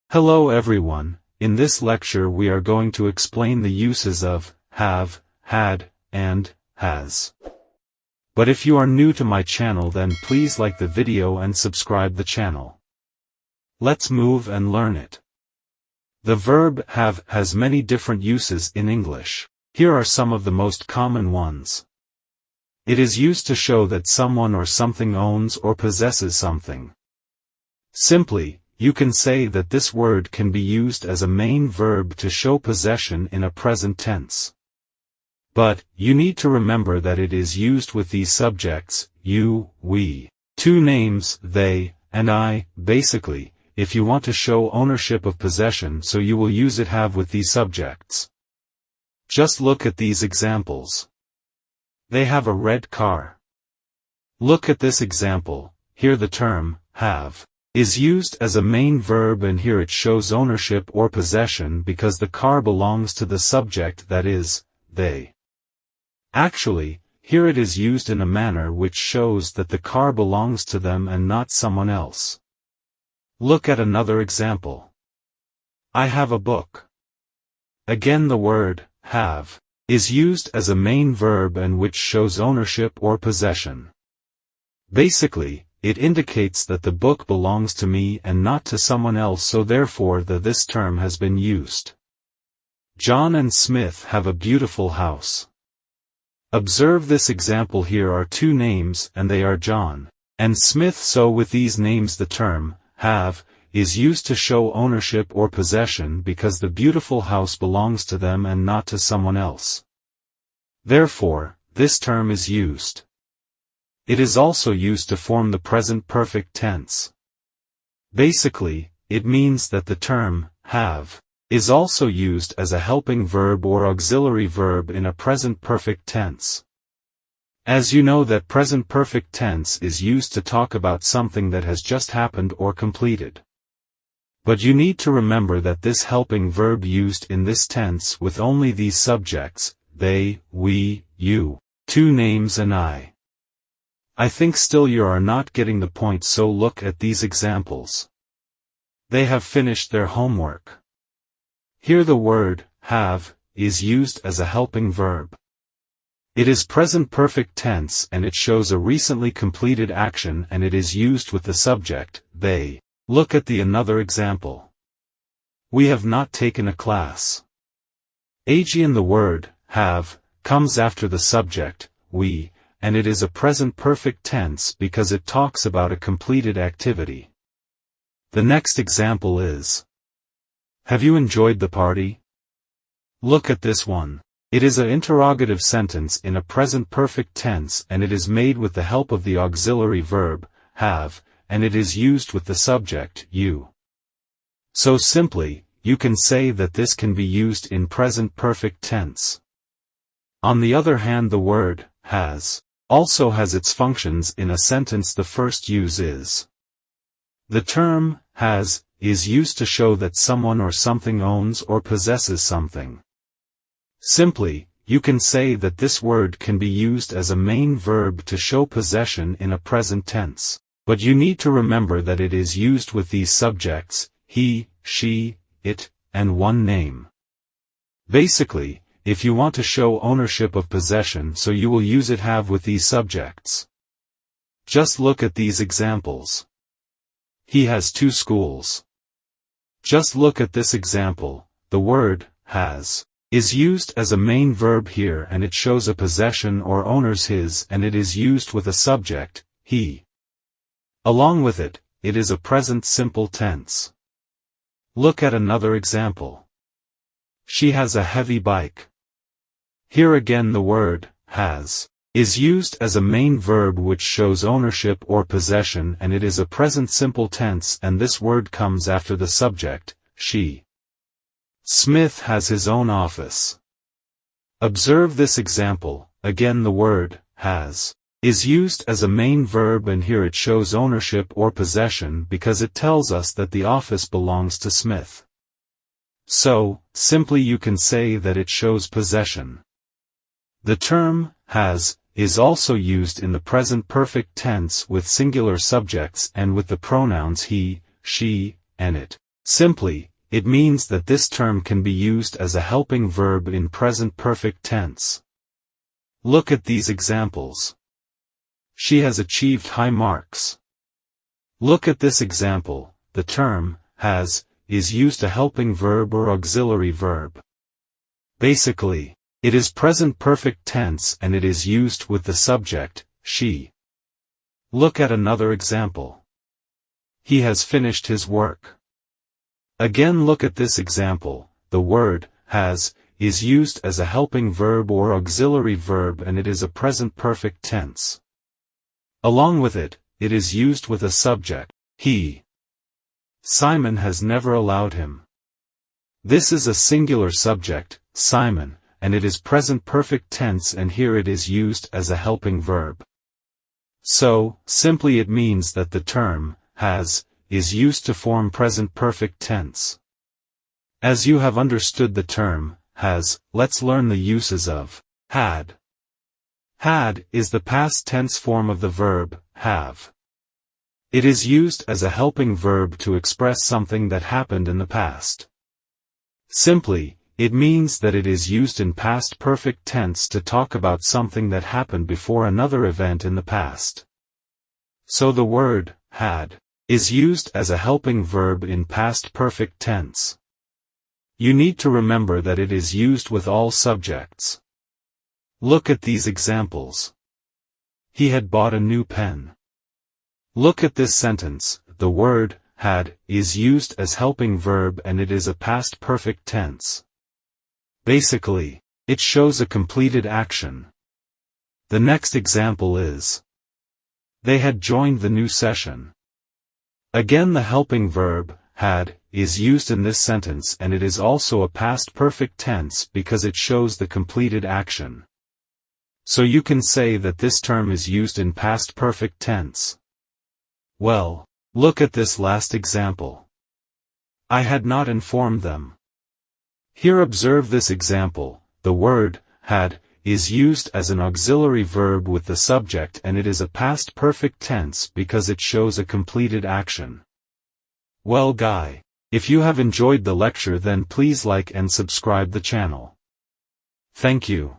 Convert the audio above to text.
Hello everyone, in this lecture we are going to explain the uses of have, had, and has. But if you are new to my channel then please like the video and subscribe the channel. Let's move and learn it. The verb have has many different uses in English. Here are some of the most common ones. It is used to show that someone or something owns or possesses something. Simply, you can say that this word can be used as a main verb to show possession in a present tense. But, you need to remember that it is used with these subjects, you, we, two names, they, and I. Basically, if you want to show ownership of possession, so you will use it have with these subjects. Just look at these examples. They have a red car. Look at this example. Here the term, have, is used as a main verb, and here it shows ownership or possession because the car belongs to the subject, that is, they. Actually, here it is used in a manner which shows that the car belongs to them and not someone else. Look at another example. I have a book. Again the word, have, is used as a main verb and which shows ownership or possession. Basically, it indicates that the book belongs to me and not to someone else, so therefore this term has been used. John and Smith have a beautiful house. Observe this example. Here are two names and they are John and Smith, so with these names the term, have, is used to show ownership or possession because the beautiful house belongs to them and not to someone else. Therefore, this term is used. It is also used to form the present perfect tense. Basically, it means that the term, have, is also used as a helping verb or auxiliary verb in a present perfect tense. As you know that present perfect tense is used to talk about something that has just happened or completed. But you need to remember that this helping verb used in this tense with only these subjects, they, we, you, two names and I. I think still you are not getting the point, so look at these examples. They have finished their homework. Here the word, have, is used as a helping verb. It is present perfect tense and it shows a recently completed action, and it is used with the subject, they. Look at another example. We have not taken a class. Again the word, have, comes after the subject, we, and it is a present perfect tense because it talks about a completed activity. The next example is, have you enjoyed the party? Look at this one. It is an interrogative sentence in a present perfect tense and it is made with the help of the auxiliary verb, have, and it is used with the subject, you. So simply, you can say that this can be used in present perfect tense. On the other hand, the word, has, also has its functions in a sentence. The first use is. The term, has, is used to show that someone or something owns or possesses something. Simply, you can say that this word can be used as a main verb to show possession in a present tense, but you need to remember that it is used with these subjects, he, she, it, and one name. Basically, if you want to show ownership of possession, so you will use it have with these subjects. Just look at these examples. He has two schools. Just look at this example. The word, has, is used as a main verb here and it shows a possession or owner's his, and it is used with a subject, he. Along with it, it is a present simple tense. Look at another example. She has a heavy bike. Here again the word, has, is used as a main verb which shows ownership or possession, and it is a present simple tense, and this word comes after the subject, she. Smith has his own office. Observe this example. Again the word, has, is used as a main verb, and here it shows ownership or possession because it tells us that the office belongs to Smith. So, simply you can say that it shows possession. The term, has, is also used in the present perfect tense with singular subjects and with the pronouns he, she, and it. Simply, it means that this term can be used as a helping verb in present perfect tense. Look at these examples. She has achieved high marks. Look at this example. The term has is used a helping verb or auxiliary verb. Basically, it is present perfect tense and it is used with the subject, she. Look at another example. He has finished his work. Again, look at this example. The word has is used as a helping verb or auxiliary verb and it is a present perfect tense. Along with it, it is used with a subject, he. Simon has never allowed him. This is a singular subject, Simon, and it is present perfect tense and here it is used as a helping verb. So, simply it means that the term has is used to form present perfect tense. As you have understood the term has, let's learn the uses of had. Had is the past tense form of the verb have. It is used as a helping verb to express something that happened in the past. Simply, it means that it is used in past perfect tense to talk about something that happened before another event in the past. So the word had is used as a helping verb in past perfect tense. You need to remember that it is used with all subjects. Look at these examples. He had bought a new pen. Look at this sentence. The word had is used as helping verb and it is a past perfect tense. Basically, it shows a completed action. The next example is they had joined the new session. Again, the helping verb had is used in this sentence and it is also a past perfect tense because it shows the completed action. So you can say that this term is used in past perfect tense. Well, look at this last example. I had not informed them. Here observe this example. The word had is used as an auxiliary verb with the subject and it is a past perfect tense because it shows a completed action. Well, guy, if you have enjoyed the lecture then please like and subscribe the channel. Thank you.